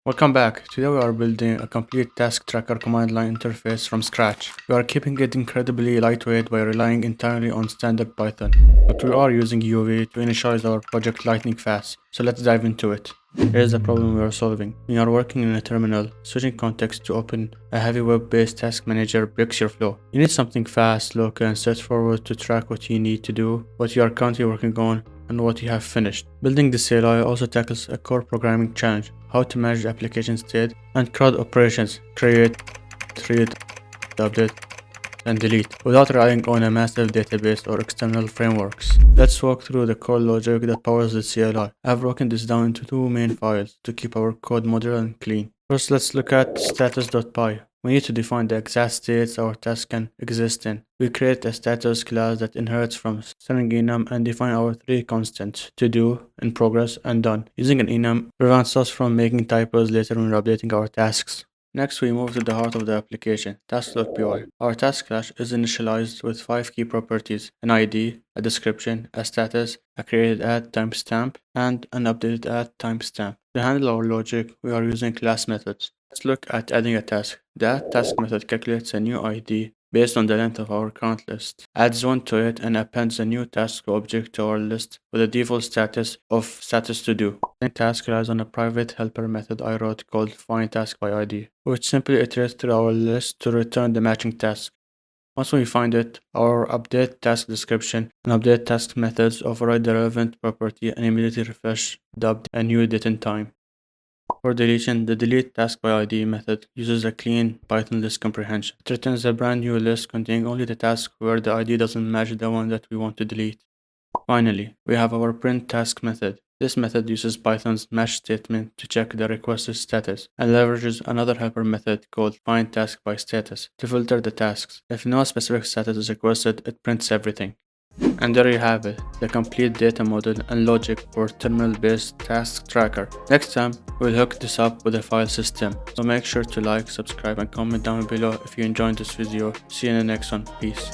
Welcome back. Today we are building a complete task tracker command line interface from scratch. We are keeping it incredibly lightweight by relying entirely on standard Python, but we are using uovoi to initialize our project lightning fast. So let's dive into it. Here's the problem we are solving. When you are working in a terminal, switching context to open a heavy web-based task manager breaks your flow. You need something fast, local, and straightforward to track what you need to do, what you are currently working on, and what you have finished. Building the CLI also tackles a core programming challenge: how to manage the application state and CRUD operations, create, read, update, and delete, without relying on a massive database or external frameworks. Let's walk through the core logic that powers the CLI. I've broken this down into two main files to keep our code modern and clean. First, let's look at status.py. We need to define the exact states our task can exist in. We create a status class that inherits from string enum and define our three constants: to do, in progress, and done. Using an enum prevents us from making typos later when updating our tasks. Next, we move to the heart of the application, task.py. Our task class is initialized with 5 key properties: an ID, a description, a status, a created at timestamp, and an updated at timestamp. To handle our logic, we are using class methods. Let's look at adding a task. The add task method calculates a new ID based on the length of our current list, adds one to it, and appends a new task object to our list with a default status of status to do. The task relies on a private helper method I wrote called findTaskById, which simply iterates through our list to return the matching task. Once we find it, our update task description and update task methods override the relevant property and immediately refresh the update and new date and time. For deletion, the delete task by ID method uses a clean Python list comprehension. It returns a brand new list containing only the task where the ID doesn't match the one that we want to delete. Finally, we have our print task method. This method uses Python's match statement to check the requested status and leverages another helper method called findTaskByStatus to filter the tasks. If no specific status is requested, it prints everything. And there you have it, the complete data model and logic for terminal-based task tracker. Next time, we'll hook this up with a file system. So make sure to like, subscribe, and comment down below if you enjoyed this video. See you in the next one. Peace.